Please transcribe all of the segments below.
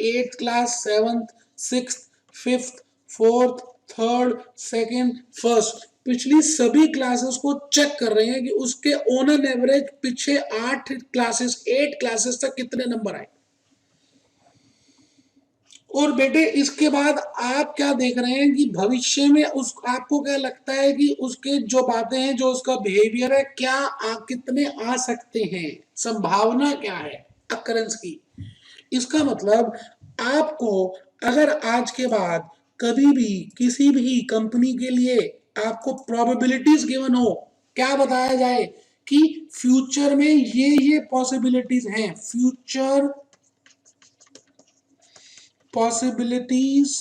8th class, 7th, 6th, 5th, 4th, 3rd, 2nd, 1st, पिछली सभी classes को check कर रहे हैं कि उसके ऑन एन एवरेज पीछे 8 क्लासेस तक कितने नंबर आए। और बेटे इसके बाद आप क्या देख रहे हैं कि भविष्य में उस आपको क्या लगता है कि उसके जो बातें हैं, जो उसका बिहेवियर है, क्या कितने आ सकते हैं, संभावना क्या है अकरेंस की। इसका मतलब आपको अगर आज के बाद कभी भी किसी भी कंपनी के लिए आपको प्रोबेबिलिटीज गिवन हो, क्या बताया जाए कि फ्यूचर में ये पॉसिबिलिटीज हैं, future possibilities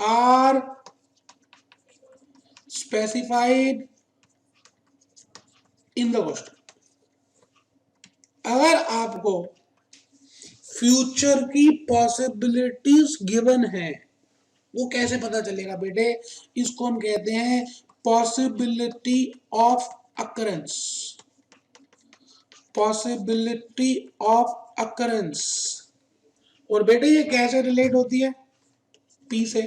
are specified in the question। अगर आपको फ्यूचर की पॉसिबिलिटीज गिवन है, वो कैसे पता चलेगा बेटे, इसको हम कहते हैं possibility of occurrence, possibility of occurrence. और बेटे ये कैसे रिलेट होती है, पी से,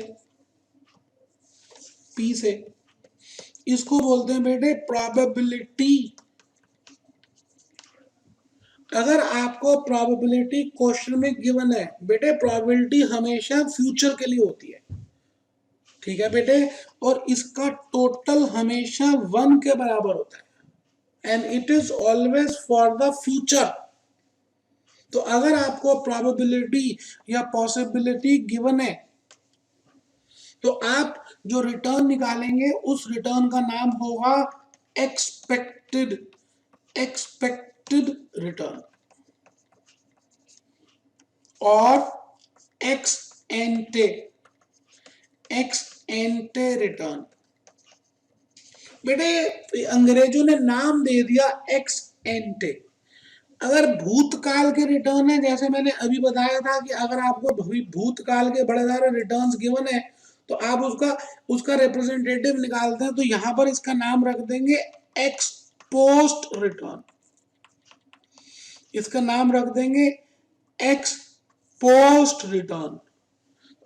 पी से। इसको बोलते हैं बेटे प्रोबेबिलिटी। अगर आपको प्रोबेबिलिटी क्वेश्चन में गिवन है बेटे, प्रोबेबिलिटी हमेशा फ्यूचर के लिए होती है, ठीक है बेटे, और इसका टोटल हमेशा 1 के बराबर होता है, and it is always for the future. तो अगर आपको प्रोबेबिलिटी या पॉसिबिलिटी गिवन है, तो आप जो रिटर्न निकालेंगे उस रिटर्न का नाम होगा एक्सपेक्टेड, एक्सपेक्टेड रिटर्न और एक्स एंटे, एक्स एंटे रिटर्न। बेटे अंग्रेजों ने नाम दे दिया एक्स एंटे। अगर भूतकाल के रिटर्न है, जैसे मैंने अभी बताया था कि अगर आपको भूतकाल के बड़े सारे रिटर्न्स गिवन है तो आप उसका रिप्रेजेंटेटिव निकालते हैं, तो यहां पर इसका नाम रख देंगे एक्स पोस्ट रिटर्न, इसका नाम रख देंगे x post return.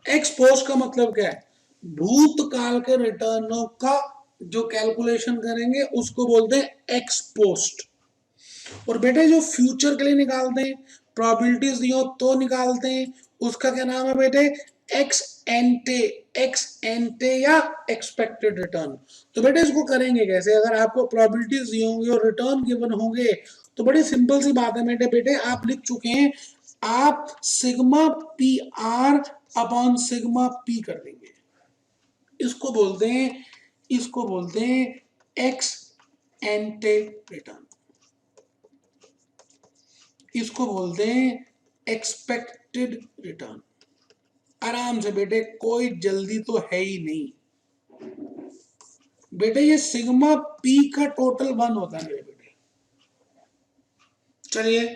X post का मतलब क्या है, भूतकाल के रिटर्नों का जो कैलकुलेशन करेंगे उसको बोलते हैं एक्स पोस्ट। और बेटे जो फ्यूचर के लिए निकालते हैं, प्रोबेबिलिटीज दियो तो निकालते हैं, उसका क्या नाम है बेटे, एक्स एंटे, एक्स एंटे या एक्सपेक्टेड रिटर्न। तो बेटे इसको करेंगे कैसे, अगर आपको प्रोबेबिलिटीज दी होंगी और रिटर्न गिवन होंगे, तो बड़ी सिंपल सी बात है बेटे, बेटे आप लिख चुके हैं, आप sigma P R upon sigma P कर देंगे। इसको बोलते हैं, इसको बोलते हैं एक्स एंटे रिटर्न, इसको बोलते हैं एक्सपेक्टेड रिटर्न। आराम से बेटे, कोई जल्दी तो है ही नहीं बेटे, ये सिग्मा पी का टोटल 1 होता है मेरे बेटे। चलिए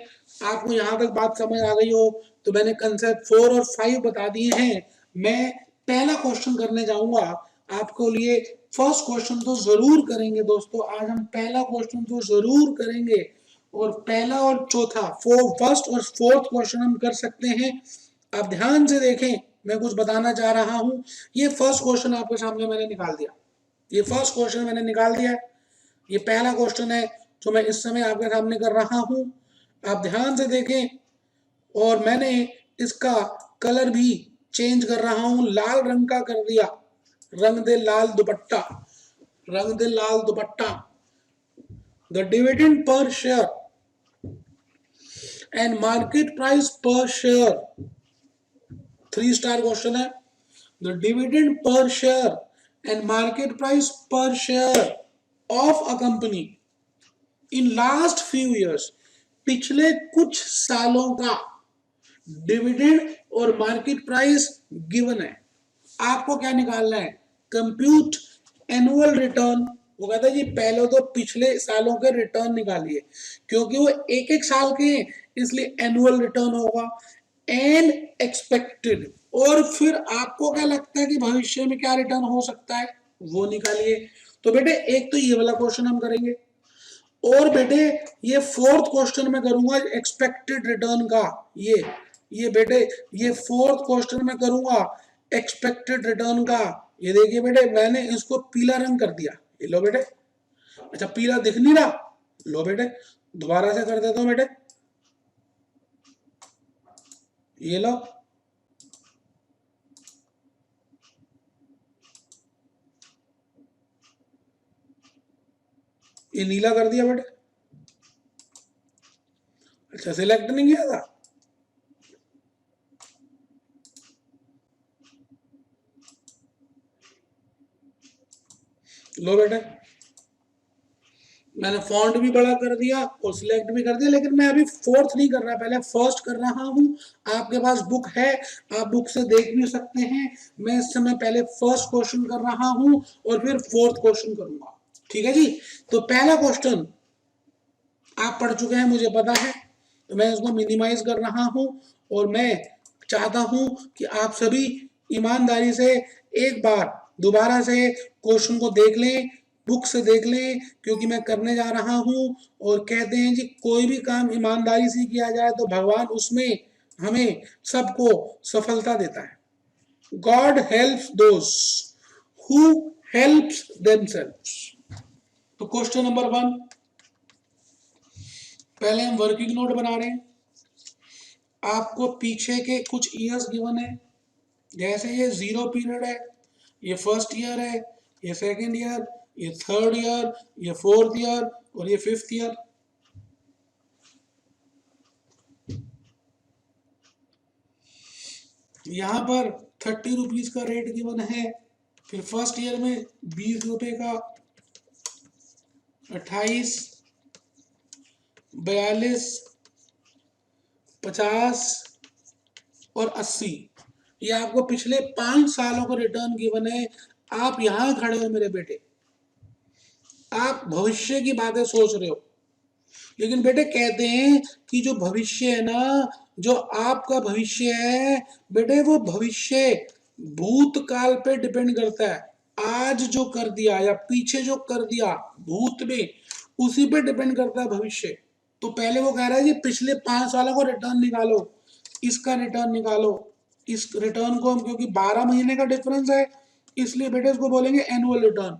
आपको यहां तक बात समझ आ गई हो तो मैंने कंसेप्ट 4 और 5 बता दिए हैं। मैं पहला क्वेश्चन करने जाऊंगा आपको लिए। फर्स्ट क्वेश्चन तो जरूर करेंगे दोस्तों, आज हम पहला क्वेश्चन तो जरूर करेंगे, और पहला और चौथा, फर्स्ट और फोर्थ क्वेश्चन हम कर सकते हैं। आप ध्यान से देखें, मैं कुछ बताना चाह रहा हूं। ये फर्स्ट क्वेश्चन आपके सामने मैंने निकाल दिया, ये फर्स्ट क्वेश्चन मैंने निकाल दिया, ये पहला क्वेश्चन है जो मैं इस समय आपके सामने कर रहा हूं। आप ध्यान से देखें, और मैंने इसका कलर भी चेंज कर रहा हूं, लाल रंग का कर दिया, रंग दे लाल दुपट्टा, रंग दे लाल दुपट्टा। The dividend per share and market price per share, 3 star question है। The dividend per share and market price per share of a company in last few years, पिछले कुछ सालों का डिविडेंड और मार्केट प्राइस गिवन है। आपको क्या निकालना है, कंप्यूट एनुअल रिटर्न। वो कहता है जी पहले तो पिछले सालों के रिटर्न निकालिए, क्योंकि वो एक एक साल के हैं इसलिए एनुअल रिटर्न होगा, एंड एक्सपेक्टेड। और फिर आपको क्या लगता है कि भविष्य में क्या रिटर्न हो सकता है वो निकालिए। तो बेटे एक तो ये वाला क्वेश्चन हम करेंगे, और बेटे ये फोर्थ क्वेश्चन में करूंगा एक्सपेक्टेड रिटर्न का, ये बेटे ये फोर्थ क्वेश्चन में करूंगा एक्सपेक्टेड रिटर्न का। ये देखिए बेटे मैंने इसको पीला रंग कर दिया, ये लो बेटे। अच्छा पीला दिख नहीं रहा, लो बेटे दोबारा से कर देता हूं बेटे, ये लो। ये नीला कर दिया बेटे। अच्छा सिलेक्ट नहीं किया था, लो बेटे मैंने फॉन्ट भी बड़ा कर दिया और सिलेक्ट भी कर दिया, लेकिन मैं अभी फोर्थ नहीं कर रहा, पहले फर्स्ट कर रहा हूं। आपके पास बुक है, आप बुक से देख भी सकते हैं। मैं इस समय पहले फर्स्ट क्वेश्चन कर रहा हूं और फिर फोर्थ क्वेश्चन करूंगा, ठीक है जी। तो पहला क्वेश्चन आप पढ़ चुके हैं मुझे पता है, तो मैं इसको मिनिमाइज कर रहा हूं और मैं चाहता हूं कि आप सभी ईमानदारी से एक बार दोबारा से क्वेश्चन को देख लें, बुक से देख लें, क्योंकि मैं करने जा रहा हूं। और कहते हैं जी कोई भी काम ईमानदारी से किया जाए तो भगवान उसमें हमें सबको सफलता देता है। God helps those who helps themselves. तो क्वेश्चन नंबर 1, पहले हम वर्किंग नोट बना रहे हैं। आपको पीछे के कुछ ईयर्स गिवन है, जैसे ये 0 पीरियड है, ये फर्स्ट ईयर है, ये सेकंड ईयर, ये थर्ड ईयर, ये फोर्थ ईयर और ये फिफ्थ ईयर। यहाँ पर 30 रुपीज का रेट गिवन है, फिर फर्स्ट ईयर में 20 रुपए का, 28, 42, 50 और 80। ये आपको पिछले 5 सालों का रिटर्न गिवन है। आप यहां खड़े हो मेरे बेटे, आप भविष्य की बातें सोच रहे हो, लेकिन बेटे कहते हैं कि जो भविष्य है ना, जो आपका भविष्य है बेटे, वो भविष्य भूतकाल पे डिपेंड करता है। आज जो कर दिया या पीछे जो कर दिया भूत में, उसी पे डिपेंड करता है भविष्य। तो पहले वो कह रहा है कि पिछले 5 सालों को रिटर्न निकालो, इसका रिटर्न निकालो। इस रिटर्न को हम, क्योंकि 12 महीने का डिफरेंस है, इसलिए बेटे इसको बोलेंगे एनुअल रिटर्न।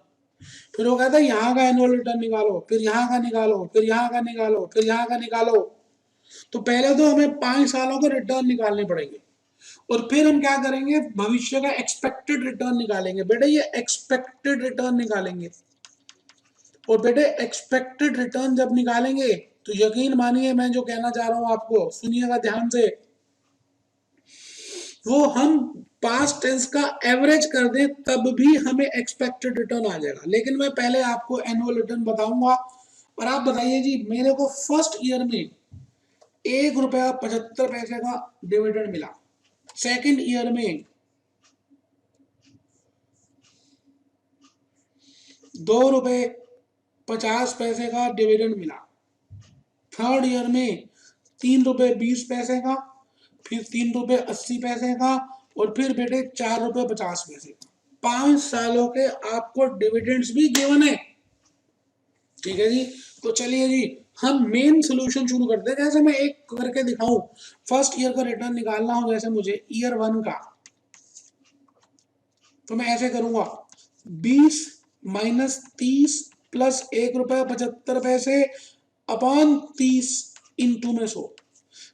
फिर वो कहता है यहाँ का एनुअल रिटर्न निकालो, फिर यहाँ का निकालो, फिर यहाँ का निकालो, फिर यहाँ का निकालो। तो पहले तो हमें 5 सालों के रिटर्न निकालने पड़ेंगे और फिर हम क्या करेंगे, भविष्य का एक्सपेक्टेड रिटर्न निकालेंगे। बेटे ये एक्सपेक्टेड रिटर्न निकालेंगे, और बेटे एक्सपेक्टेड रिटर्न जब निकालेंगे तो यकीन मानिए मैं जो कहना चाह रहा हूं आपको, सुनिएगा ध्यान से, वो हम पास्ट टेंस का एवरेज कर दें तब भी हमें एक्सपेक्टेड रिटर्न आ जाएगा। लेकिन मैं पहले आपको एनुअल रिटर्न बताऊंगा। और आप बताइए जी, मेरे को फर्स्ट ईयर में 1 रुपया 75 पैसे का डिविडेंड मिला, सेकंड ईयर में 2 रुपये 50 पैसे का डिविडेंड मिला, थर्ड ईयर में 3 रुपये 20 पैसे का, फिर 3 रुपये 80 पैसे का, और फिर बेटे 4 रुपये 50 पैसे का। 5 सालों के आपको डिविडेंड्स भी गिवन है, ठीक है जी। तो चलिए जी हम मेन सोल्यूशन शुरू करते हैं। जैसे मैं एक करके दिखाऊं, फर्स्ट ईयर का रिटर्न निकालना हो जैसे मुझे ईयर 1 का, तो मैं ऐसे करूंगा 20 माइनस 30 प्लस 1 रुपया 75 पैसे अपॉन 30 इंटू में 100।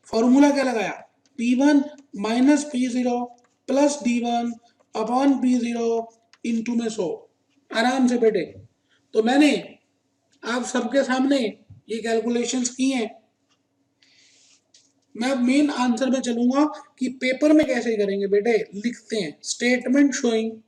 फॉर्मूला क्या लगाया, P1 minus P0 plus D1 upon P0 into में 100। आराम से बेटे, तो मैंने आप सबके सामने ये कैलकुलेशंस की हैं। मैं अब मेन आंसर में चलूंगा कि पेपर में कैसे करेंगे। बेटे लिखते हैं, statement showing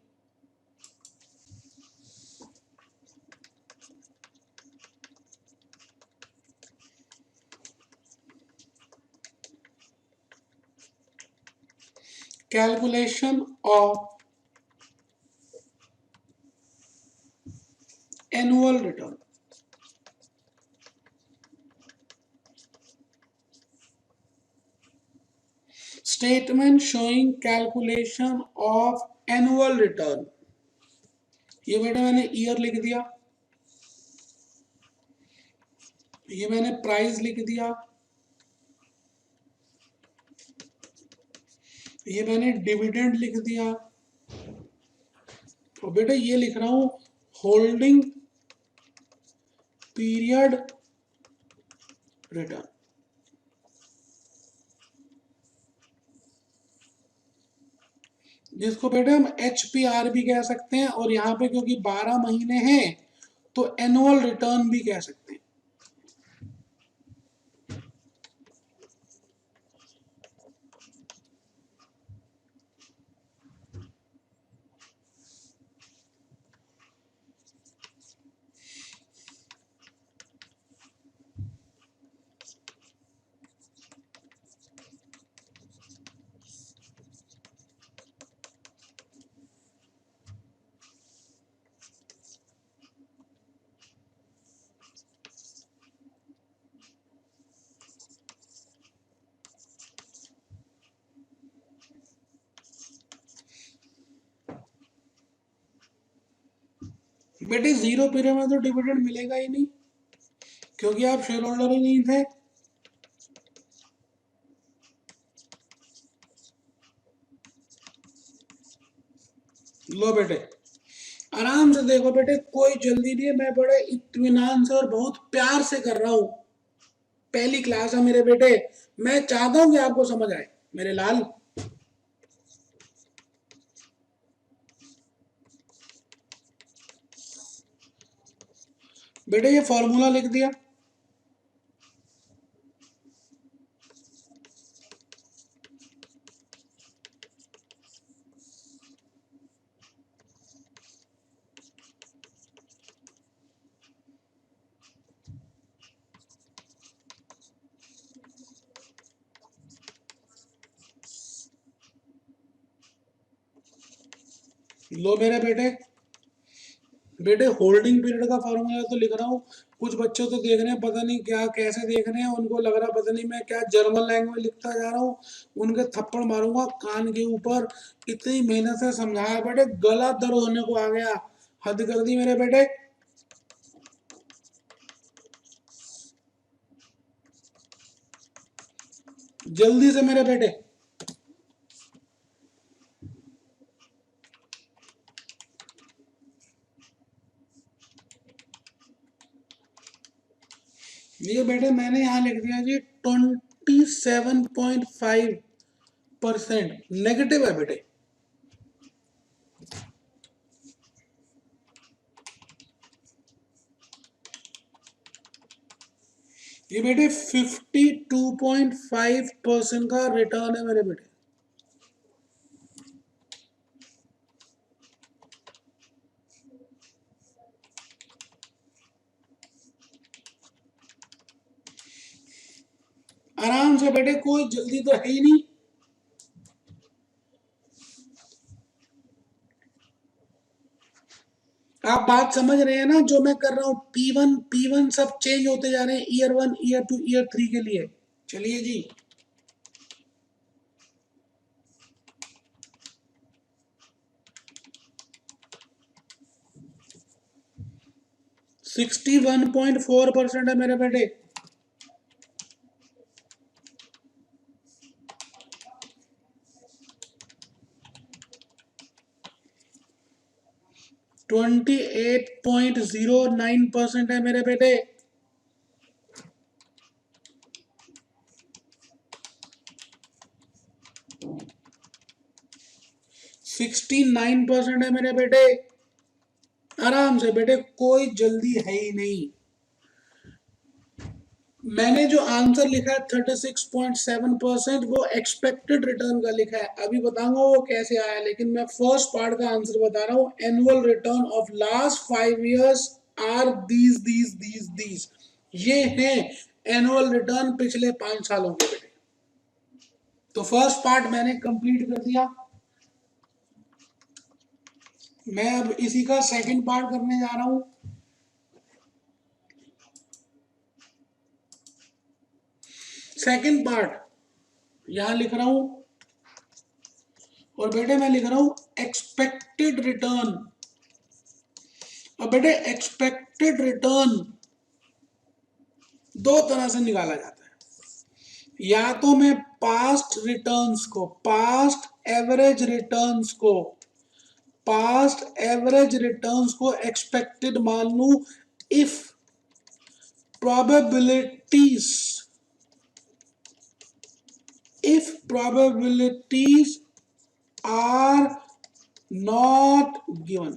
calculation of annual return। Statement showing calculation of annual return. ये बेटा मैंने ईयर लिख दिया, ये मैंने प्राइस लिख दिया, ये मैंने डिविडेंड लिख दिया, और बेटा ये लिख रहा हूं होल्डिंग पीरियड रिटर्न। जिसको बेटे हम HPR भी कह सकते हैं, और यहाँ पे क्योंकि 12 महीने हैं तो एनुअल रिटर्न भी कह सकते हैं। बेटे जीरो पीरियड में तो डिविडेंड मिलेगा ही नहीं, क्योंकि आप शेयर होल्डर ही नहीं थे। लो बेटे आराम से देखो बेटे, कोई जल्दी नहीं है, मैं बड़े इत्मीनान से और बहुत प्यार से कर रहा हूं। पहली क्लास है मेरे बेटे, मैं चाहता हूं कि आपको समझ आए मेरे लाल। बेटे ये फॉर्मूला लिख दिया, लो मेरे बेटे। बेटे होल्डिंग पीरियड का फॉर्मूला तो लिख रहा हूँ, कुछ बच्चे तो देख रहे हैं पता नहीं क्या कैसे देख रहे हैं, उनको लग रहा पता नहीं मैं क्या जर्मन लैंग्वेज लिखता जा रहा हूँ। उनके थप्पड़ मारूंगा कान के ऊपर। इतनी मेहनत से समझाया बेटे, गला दर्द होने को आ गया, हद कर दी मेरे बेटे। जल्दी से मेरे बेटे। ये बेटे मैंने यहाँ लिख दिया जी 27.5% नेगेटिव है बेटे। ये बेटे 52.5% का रिटर्न है मेरे बेटे। आराम से बेटे, कोई जल्दी तो है ही नहीं। आप बात समझ रहे हैं ना जो मैं कर रहा हूं, P1 सब चेंज होते जा रहे हैं ईयर 1 ईयर 2 ईयर 3 के लिए। चलिए जी, सिक्सटी 1.4% है मेरे बेटे। ट्वेंटी 8.09% है मेरे बेटे। 69% है मेरे बेटे। आराम से बेटे, कोई जल्दी है ही नहीं। मैंने जो आंसर लिखा है 36.7%, वो एक्सपेक्टेड रिटर्न का लिखा है, अभी बताऊंगा वो कैसे आया, लेकिन मैं फर्स्ट पार्ट का आंसर बता रहा हूँ। Annual return of last 5 years are these. ये हैं एनुअल रिटर्न पिछले 5 सालों के बेटे। तो फर्स्ट पार्ट मैंने कंप्लीट कर दिया। मैं अब इसी का सेकंड पार्ट करने जा रहा हूं। सेकंड पार्ट यहां लिख रहा हूं, और बेटे मैं लिख रहा हूं एक्सपेक्टेड रिटर्न। अब बेटे एक्सपेक्टेड रिटर्न दो तरह से निकाला जाता है, या तो मैं पास्ट रिटर्न्स को, पास्ट एवरेज रिटर्न्स को, पास्ट एवरेज रिटर्न्स को एक्सपेक्टेड मान लूं if probabilities, if probabilities are not given,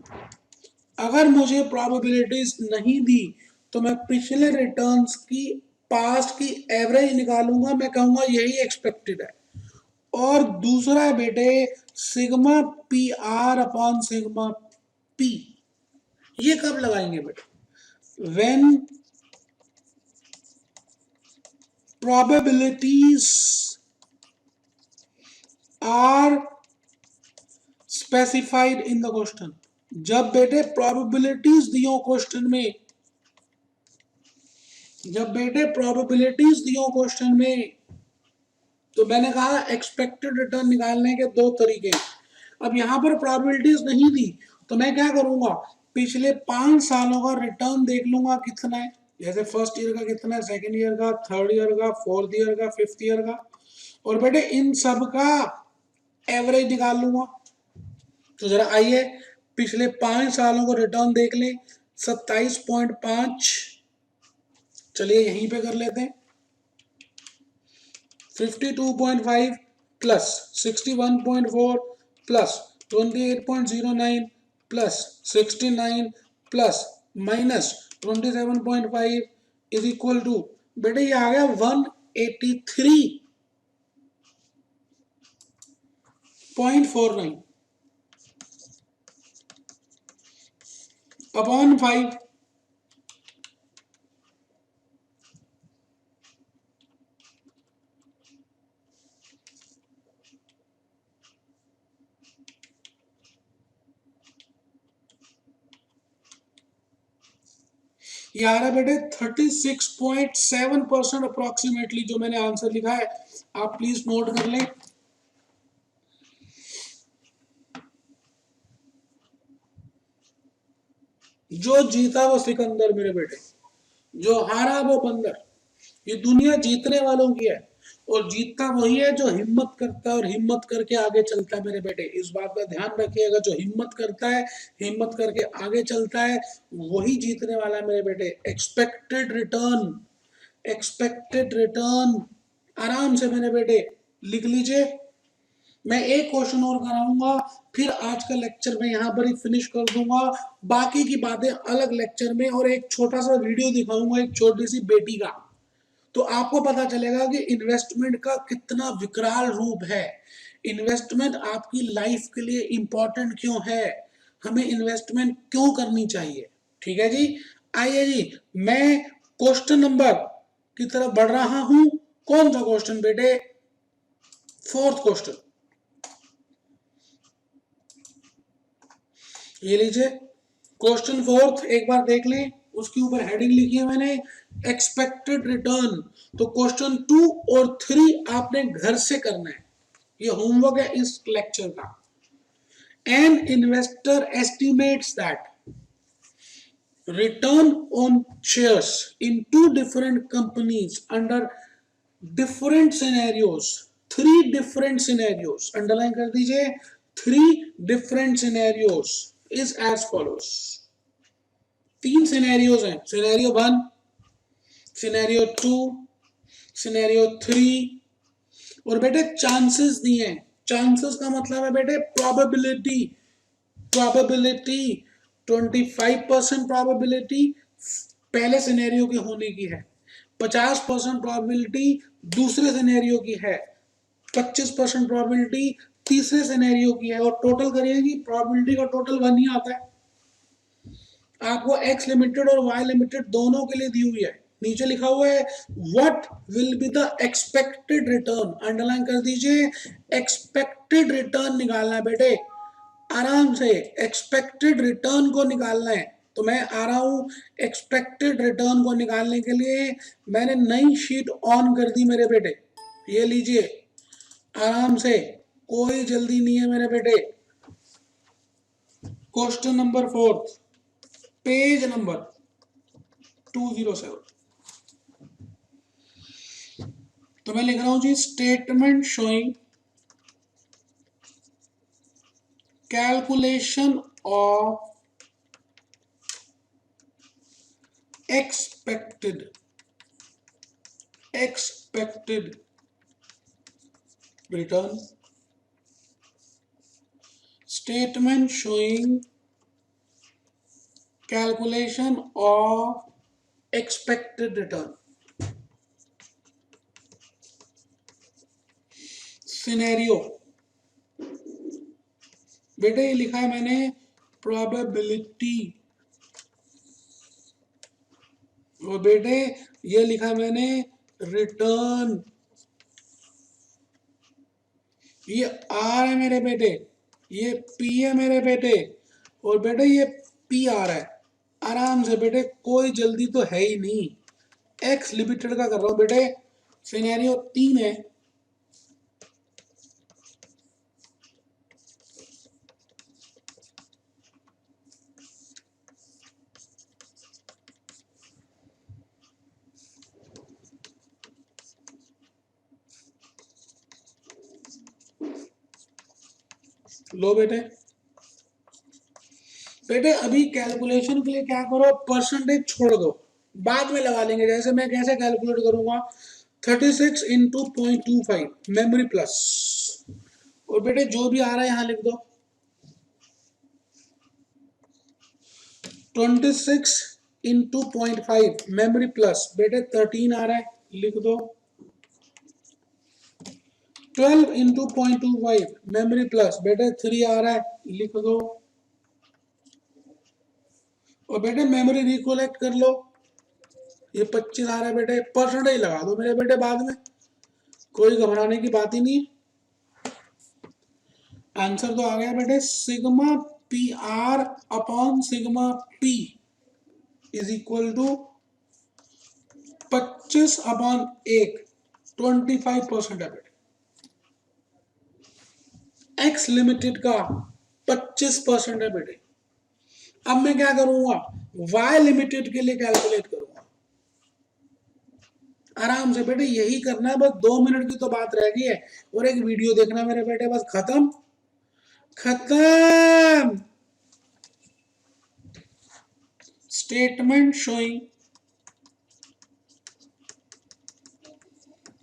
अगर मुझे probabilities नहीं दी तो मैं पिछले रिटर्न्स की पास्ट की एवरेज निकालूंगा, मैं कहूंगा यही एक्सपेक्टेड है। और दूसरा है बेटे sigma P R upon sigma P, ये कब लगाएंगे बेटे? When probabilities are specified in the question, जब बेटे probabilities दियो क्वेश्चन में, जब बेटे probabilities दियो क्वेश्चन में, तो मैंने कहा एक्सपेक्टेड रिटर्न निकालने के दो तरीके। अब यहां पर probabilities नहीं दी तो मैं क्या करूंगा, पिछले 5 सालों का रिटर्न देख लूंगा कितना है, जैसे फर्स्ट ईयर का कितना है, सेकेंड ईयर का, थर्ड ईयर का, फोर्थ ईयर का, फिफ्थ ईयर का, और बेटे इन सब का एवरेज निकाल लूंगा। तो जरा आइए पिछले 5 सालों को रिटर्न देख लें, 27.5, चलिए यहीं पे कर लेते हैं, 52.5 plus 61.4 plus 28.09 plus 69 plus minus 27.5 is equal to, बेटे ये आ गया 183.49 अपॉन 5। ये आ रहा है बेटे 36.7% अप्रोक्सीमेटली जो मैंने आंसर लिखा है, आप प्लीज नोट कर लें। जो जीता वो सिकंदर मेरे बेटे, जो हारा वो बंदर। ये दुनिया जीतने वालों की है, और जीतता वही है जो हिम्मत करता है और हिम्मत करके आगे चलता है मेरे बेटे। इस बात का ध्यान रखिएगा, जो हिम्मत करता है, हिम्मत करके आगे चलता है, वही जीतने वाला है मेरे बेटे। एक्सपेक्टेड रिटर्न, एक्सपेक्टेड रिटर्न आराम से मेरे बेटे लिख लीजिए। मैं एक क्वेश्चन और कराऊंगा, फिर आज का लेक्चर मैं यहाँ पर ही फिनिश कर दूंगा। बाकी की बातें अलग लेक्चर में, और एक छोटा सा वीडियो दिखाऊंगा एक छोटी सी बेटी का, तो आपको पता चलेगा कि इन्वेस्टमेंट का कितना विकराल रूप है। इन्वेस्टमेंट आपकी लाइफ के लिए इंपॉर्टेंट क्यों है, हमें इन्वेस्टमेंट क्यों करनी चाहिए। ठीक है जी, आइए जी मैं क्वेश्चन नंबर की तरफ बढ़ रहा हूं। कौन सा क्वेश्चन बेटे? फोर्थ क्वेश्चन, ये लीजिए क्वेश्चन फोर्थ, एक बार देख लें। उसके ऊपर हेडिंग लिखी है मैंने एक्सपेक्टेड रिटर्न। तो क्वेश्चन 2 और 3 आपने घर से करना है, ये होमवर्क है इस लेक्चर का। An investor estimates that return on shares in 2 different companies under different scenarios, 3 different scenarios, underline कर दीजिए, 3 different scenarios is as follows। 3 scenarios हैं, सिनेरियो 1, सिनेरियो 2, सिनेरियो 3, और बेटे चांसेस दिए हैं। चांसेस का मतलब है बेटे प्रोबेबिलिटी, प्रोबेबिलिटी 25% प्रोबेबिलिटी पहले सिनेरियो के होने की है, 50% प्रोबेबिलिटी दूसरे सिनेरियो की है, 25% प्रोबेबिलिटी तीसरे सिनेरियो की है, और टोटल करिएगी प्रोबेबिलिटी का टोटल 1 ही आता है। आपको एक्स लिमिटेड और वाई लिमिटेड दोनों के लिए दी हुई है, नीचे लिखा हुआ है what will be the expected return, underline कर दीजिए। एक्सपेक्टेड रिटर्न निकालना है बेटे, आराम से एक्सपेक्टेड रिटर्न को निकालना है। तो मैं आ रहा हूं एक्सपेक्टेड रिटर्न को निकालने के लिए, मैंने नई शीट ऑन कर दी मेरे बेटे, ये लीजिए आराम से, कोई जल्दी नहीं है मेरे बेटे। Question number 4, page number 207। तो मैं लिख रहा हूं जी statement showing calculation of expected return, statement showing calculation of expected return. Scenario, बेटे ये लिखा है मैंने प्रोबेबिलिटी, और बेटे ये लिखा है मैंने रिटर्न, ये आर है मेरे बेटे, ये पी है मेरे बेटे, और बेटे ये पी आर है। आराम से बेटे, कोई जल्दी तो है ही नहीं, एक्स लिमिटेड का कर रहा हूं बेटे। सिनेरियो 3 है, लो बेटे। बेटे अभी कैलकुलेशन के लिए क्या करो, परसेंटेज छोड़ दो, बाद में लगा लेंगे। जैसे मैं कैसे कैलकुलेट करूंगा, 36 इंटू 0.25 मेमोरी प्लस, और बेटे जो भी आ रहा है यहां लिख दो, 26 इंटू 0.5 मेमोरी प्लस, बेटे 13 आ रहा है, लिख दो। 12 इंटू 0.25 मेमोरी प्लस, बेटे 3 आ रहा है, लिख दो। और बेटे मेमोरी रिकोलेक्ट कर लो, ये 25 आ रहा है बेटे, परसेंटेज लगा दो मेरे बेटे बाद में, कोई घबराने की बात ही नहीं। आंसर तो आ गया बेटे, sigma P R upon sigma P is equal to 25 upon 1, 25% है बेटे। एक्स लिमिटेड का 25% है बेटे। अब मैं क्या करूंगा, वाई लिमिटेड के लिए कैलकुलेट करूंगा। आराम से बेटे यही करना है, बस 2 मिनट की तो बात रह गई है, और एक वीडियो देखना मेरे बेटे, बस खत्म खत्म। Statement showing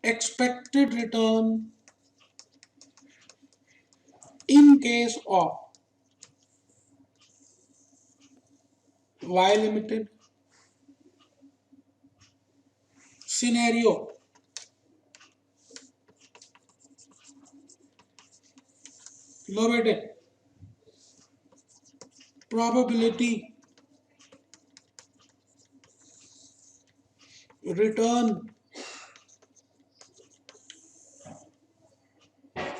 expected return in case of Y limited scenario, लो बेटे, probability return,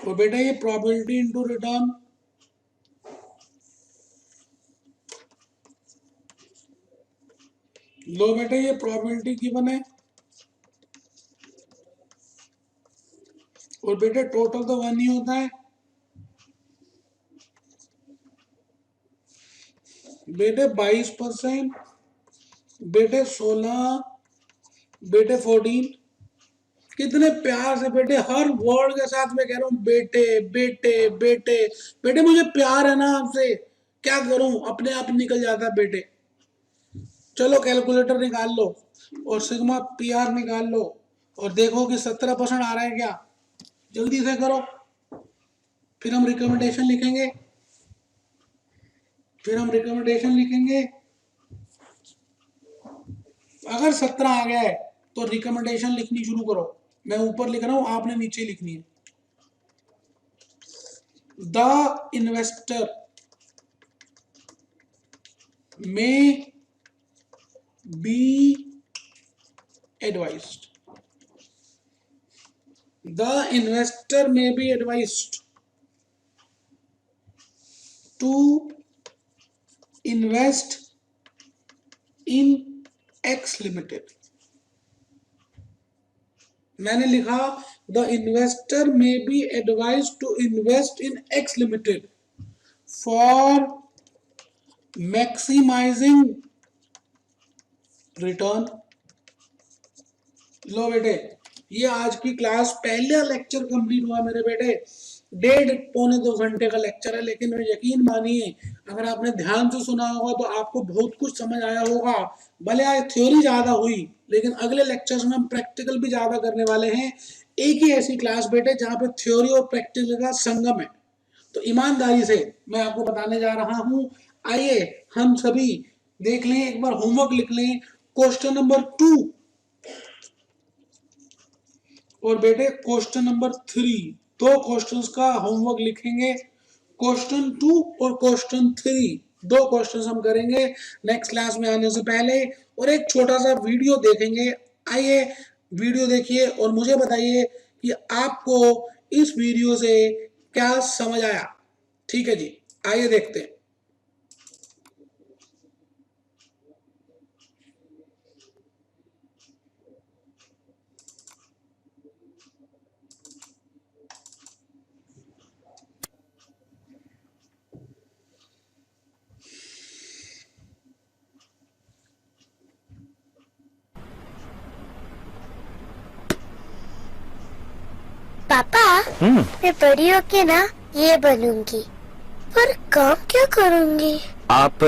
तो बेटा ये probability into return, लो बेटे ये probability गिवन है, और बेटे टोटल तो 1 ही होता है। बेटे 22%, बेटे 16, बेटे 14, कितने प्यार से बेटे, हर वर्ड के साथ मैं कह रहा हूं बेटे बेटे बेटे बेटे, मुझे प्यार है ना आपसे, क्या करूं, अपने आप निकल जाता है बेटे। चलो कैलकुलेटर निकाल लो और सिग्मा पी आर निकाल लो, और देखो कि 17% आ रहा है क्या, जल्दी से करो, फिर हम रिकमेंडेशन लिखेंगे, अगर 17 आ गया है तो रिकमेंडेशन लिखनी शुरू करो। मैं ऊपर लिख रहा हूं, आपने नीचे लिखनी है। द इन्वेस्टर में be advised, the investor may be advised to invest in X limited। मैंने लिखा the investor may be advised to invest in X limited for maximizing return। लो बेटे ये आज की क्लास पहला लेक्चर कंप्लीट हुआ मेरे बेटे। 1.5-2 घंटे का लेक्चर है, लेकिन यकीन मानिए अगर आपने ध्यान से सुना होगा तो आपको बहुत कुछ समझ आया होगा। भले आज थ्योरी ज्यादा हुई, लेकिन अगले लेक्चर्स में हम प्रैक्टिकल भी ज्यादा करने वाले हैं। एक ही ऐसी क्लास बेटे जहां पे थ्योरी और प्रैक्टिकल का संगम है। तो ईमानदारी से मैं आपको बताने जा रहा हूं। आइए हम सभी देख लें, एक बार होमवर्क लिख लें। क्वेश्चन नंबर 2 और बेटे क्वेश्चन नंबर 3, दो क्वेश्चंस का होमवर्क लिखेंगे। क्वेश्चन 2 और क्वेश्चन 3, दो क्वेश्चंस हम करेंगे नेक्स्ट क्लास में आने से पहले, और एक छोटा सा वीडियो देखेंगे। आइए वीडियो देखिए और मुझे बताइए कि आपको इस वीडियो से क्या समझ आया। ठीक है जी, आइए देखते हैं। पापा, मैं बड़ी होके ना ये बनूंगी, पर काम क्या करूंगी? आप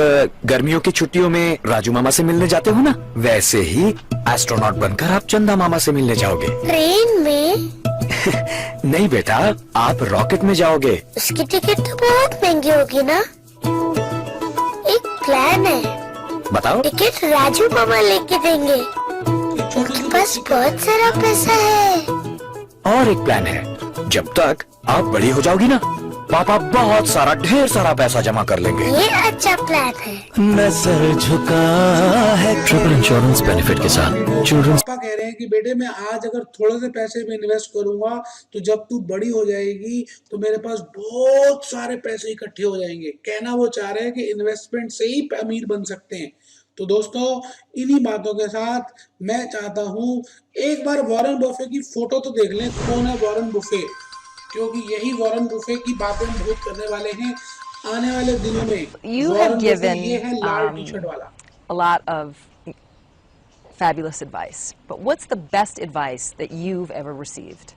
गर्मियों की छुट्टियों में राजू मामा से मिलने जाते हो ना, वैसे ही एस्ट्रोनॉट बनकर आप चंदा मामा से मिलने जाओगे। ट्रेन में? नहीं बेटा, आप रॉकेट में जाओगे। उसकी टिकट तो बहुत महंगी होगी ना। एक प्लान है। बताओ। टिकट राजू मामा लेके देंगे, उनके पास बहुत सारा पैसा है। और एक प्लान है, जब तक आप बड़ी हो जाओगी ना, पापा बहुत सारा ढेर सारा पैसा जमा कर लेंगे। ये अच्छा प्लान है। नजर झुका है ट्रिपल इंश्योरेंस बेनिफिट के साथ। चिल्ड्रंस पापा कह रहे हैं कि बेटे मैं आज अगर थोड़े से पैसे में इन्वेस्ट करूंगा तो जब तू बड़ी हो जाएगी तो मेरे पास बहुत सारे पैसे इकट्ठे हो जाएंगे। कहना वो चाह रहे हैं कि इन्वेस्टमेंट से ही अमीर बन सकते हैं। तो दोस्तों इन्हीं बातों के साथ मैं चाहता हूं एक बार वॉरेन बफे की फोटो तो देख लें, कौन है वॉरेन बफे, क्योंकि यही वॉरेन बफे की बातें हम बहुत करने वाले हैं आने वाले दिनों में। You have Warren Buffett given ये है लाल टी शर्ट वाला। a lot of fabulous advice, but what's the best advice that you've ever received?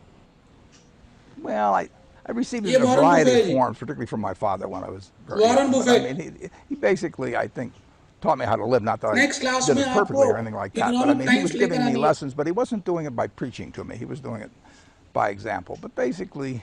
Well, I received it Yeah, in a Warren variety of Buffett. forms, particularly from my father when I was very Warren young. But, Buffett. I mean, he basically, I think, taught me how to live. Not that Next I class did में it perfectly आपको or anything like that, but I economic mean, he times was लेकर giving me आनी है। lessons, but he wasn't doing it by preaching to me. He was doing it by example. But basically,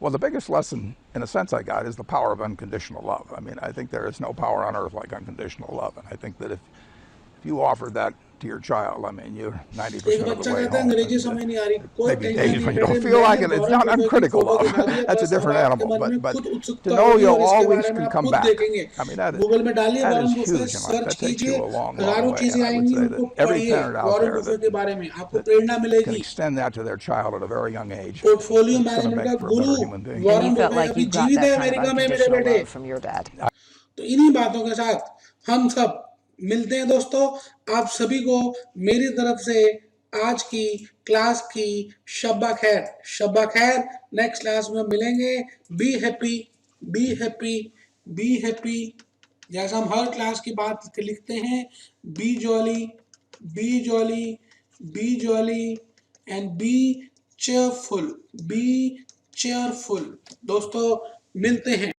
well, the biggest lesson, in a sense, I got is the power of unconditional love. I mean, I think there is no power on earth like unconditional love, and I think that if you offer that to your child, I mean, you're 90% एक of बच्चा the way कहता है home. अंग्रेजी समझ नहीं आ रही, कोई Maybe tension days नहीं when you बेटे, don't feel like it. मैंने It's वॉरेन not बफे की uncritical फोटो love. दिखा दिया, That's a बस अब different आपके animal. मन में But खुद to उत्सुकता know होगी you'll और इसके always बारे में can आप come खुद back. देखेंगे। I mean, गूगल में डालिए that Warren is Buffett, huge in life. Search That takes कीजिए, you a long, long हजारों way. चीजें And I would आएंगी, say उनको that every पढ़िए parent out Warren there Buffett के बारे में, आपको that प्रेरणा can मिलेगी। extend that to their child at a very young age. Portfolio It's going to management का make for a guru better human being. And Warren you felt Buffett like अभी you got जीवित है that kind of America में मेरे unconditional बेटे। love from your dad. तो इन्हीं बातों के साथ हम सब मिलते हैं दोस्तों। आप सभी को मेरी तरफ से आज की क्लास की शब्बा खैर, शब्बा खैर। नेक्स्ट क्लास में मिलेंगे। Be happy, be happy, be happy, जैसा हम हर क्लास की बात लिखते हैं, B jolly, B jolly, B jolly and B cheerful, B cheerful. दोस्तों मिलते हैं।